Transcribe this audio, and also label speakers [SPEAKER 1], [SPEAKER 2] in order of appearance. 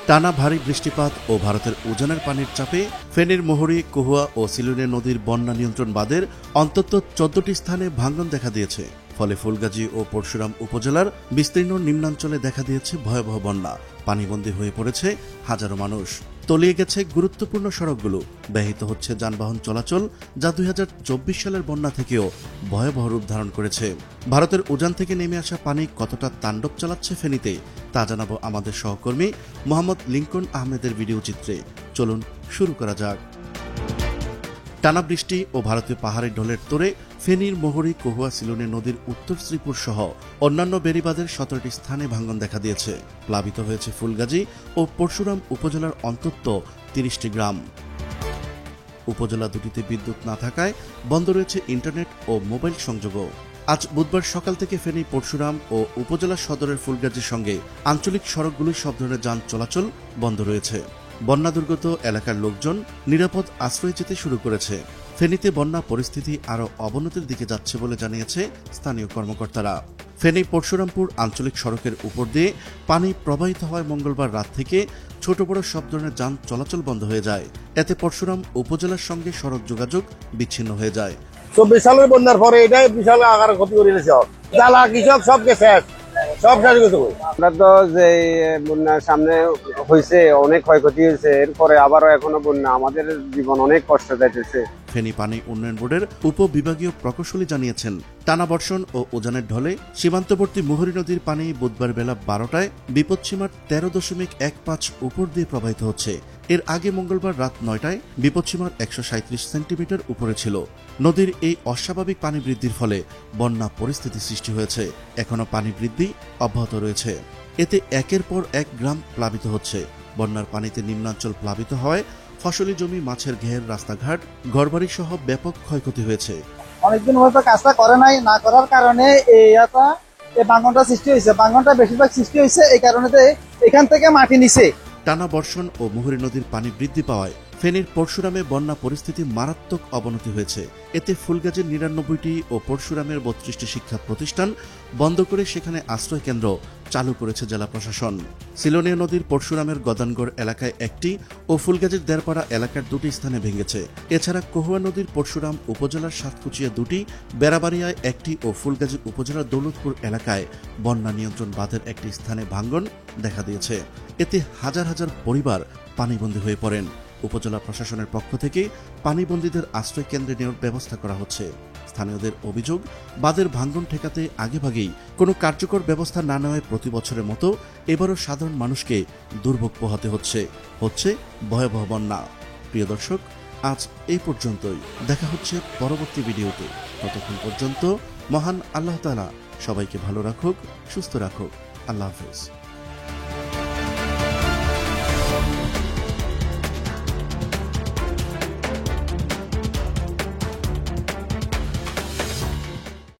[SPEAKER 1] টানা ভারী বৃষ্টিপাত ও ভারতের উজানের পানির চাপে ফেনীর মোহরী, কহুয়া ও সিলুনে নদীর বন্যা নিয়ন্ত্রণ বাঁধের অন্তত ১৪টি স্থানে ভাঙন দেখা দিয়েছে। ফলে ফুলগাজী ও পরশুরাম উপজেলার বিস্তীর্ণ নিম্নাঞ্চলে দেখা দিয়েছে ভয়াবহ বন্যা। পানিবন্দী হয়ে পড়েছে হাজারো মানুষ। তলিয়ে গেছে গুরুত্বপূর্ণ সড়কগুলো, ব্যাহত হচ্ছে যানবাহন চলাচল, যা ২০২৪ সালের বন্যা থেকেও ভয়াবহ রূপ ধারণ করেছে। ভারতের উজান থেকে নেমে আসা পানি কতটা তাণ্ডব চালাচ্ছে ফেনীতে, তা জানাবো আমাদের সহকর্মী মোহাম্মদ লিংকন আহমেদের ভিডিও চিত্রে। চলুন শুরু করা যাক। টানা বৃষ্টি ও ভারতীয় পাহাড়ি ঢলের তোড়ে ফেনীর মোহরী, কহুয়া, সিলুনে নদীর উত্তর শ্রীপুর সহ অন্যান্য বেড়িবাঁধের ১৭টি স্থানে ভাঙন দেখা দিয়েছে। প্লাবিত হয়েছে ফুলগাজী ও পরশুরাম উপজেলার অন্তত ৩০টি গ্রাম। উপজেলা দুটিতে বিদ্যুৎ না থাকায় বন্ধ রয়েছে ইন্টারনেট ও মোবাইল সংযোগও। আজ বুধবার সকাল থেকে ফেনী, পরশুরাম ও উপজেলা সদরের ফুলগাজীর সঙ্গে আঞ্চলিক সড়কগুলোয় সব ধরনের যান চলাচল বন্ধ রয়েছে। বন্যা দুর্গত এলাকার লোকজন নিরাপদ আশ্রয়ে যেতে শুরু করেছে। ফেনীতে বন্যা পরিস্থিতি আরও অবনতির দিকে যাচ্ছে বলে জানিয়েছে স্থানীয় কর্মকর্তারা। ফেনী পরশুরামপুর আঞ্চলিক সড়কের উপর দিয়ে পানি প্রবাহিত হয় মঙ্গলবার রাত থেকে ছোট বড় সব ধরনের যান চলাচল বন্ধ হয়ে যায়। এতে পরশুরাম উপজেলার সঙ্গে সড়ক যোগাযোগ বিচ্ছিন্ন হয়ে যায়।
[SPEAKER 2] ২৪ সালের বন্যার পরে এটাই বিশাল আকারে ক্ষতি করে দিয়েছে। জ্বালা কৃষক সবকে শেষ, সব শেষ করতে হবে।
[SPEAKER 3] আমরা তো যে বন্যার সামনে হয়েছে, অনেক ক্ষয়ক্ষতি হয়েছে, এরপরে আবারও এখনো বন্যা, আমাদের জীবন অনেক কষ্ট যাইতেছে।
[SPEAKER 1] ফেনী পানি উন্নয়ন বোর্ডের উপবিভাগীয় প্রকৌশলী জানিয়েছেন, টানা বর্ষণ ও উজানের ঢলে সীমান্তবর্তী মোহরী নদীর পানি বুধবার বেলা ১২টায় বিপদসীমার ১৩.১৫ উপর দিয়ে প্রবাহিত হচ্ছে। এর আগে মঙ্গলবার রাত ৯টায় বিপদসীমার ১৩৭ সেন্টিমিটার উপরে ছিল। নদীর এই অস্বাভাবিক পানি বৃদ্ধির ফলে বন্যা পরিস্থিতি সৃষ্টি হয়েছে। এখনও পানি বৃদ্ধি অব্যাহত রয়েছে। এতে একের পর এক গ্রাম প্লাবিত হচ্ছে। বন্যার পানিতে নিম্নাঞ্চল প্লাবিত হয়, ফসলি জমি, মাছের ঘের, রাস্তাঘাট, ঘরবাড়ি সহ ব্যাপক ক্ষয়ক্ষতি হয়েছে।
[SPEAKER 4] অনেকদিন হয়তো কাজটা করে নাই, না করার কারণে এই ভাঙনটা সৃষ্টি হয়েছে। ভাঙনটা বেশিরভাগ সৃষ্টি হয়েছে এই কারণে এখান থেকে মাটি নিচে।
[SPEAKER 1] টানা বর্ষণ ও মোহরী নদীর পানি বৃদ্ধি পাওয়ায় ফেনীর পরশুরামে বন্যা পরিস্থিতি মারাত্মক অবনতি হয়েছে। এতে ফুলগাজীর ৯৯টি ও পরশুরামের ৩২টি শিক্ষা প্রতিষ্ঠান বন্ধ করে সেখানে আশ্রয় কেন্দ্র চালু করেছে জেলা প্রশাসন। সিলোনে নদীর পরশুরামের গদানগড় এলাকায় একটি ও ফুলগাজীর দেড়পাড়া এলাকার ২টি স্থানে ভেঙেছে। এছাড়া কহুয়া নদীর পরশুরাম উপজেলার সাতকুচিয়া ২টি, বেড়াবাড়িয়ায় একটি ও ফুলগাজী উপজেলার দৌলতপুর এলাকায় বন্যা নিয়ন্ত্রণ বাঁধের একটি স্থানে ভাঙন দেখা দিয়েছে। এতে হাজার হাজার পরিবার পানিবন্দী হয়ে পড়েন। উপজেলা প্রশাসনের পক্ষ থেকে পানিবন্দীদের আশ্রয় কেন্দ্রে নেওয়ার ব্যবস্থা করা হচ্ছে। স্থানীয়দের অভিযোগ, বাঁধের ভাঙন ঠেকাতে আগেভাগেই কোনো কার্যকর ব্যবস্থা না নেওয়ায় প্রতি বছরের মতো এবারও সাধারণ মানুষকে দুর্ভোগ পোহাতে হচ্ছে ভয়াবহ বন্যা। প্রিয় দর্শক, আজ এই পর্যন্তই। দেখা হচ্ছে পরবর্তী ভিডিওতে। ততক্ষণ পর্যন্ত মহান আল্লাহ তাআলা সবাইকে ভালো রাখুক, সুস্থ রাখুক। আল্লাহ হাফেজ।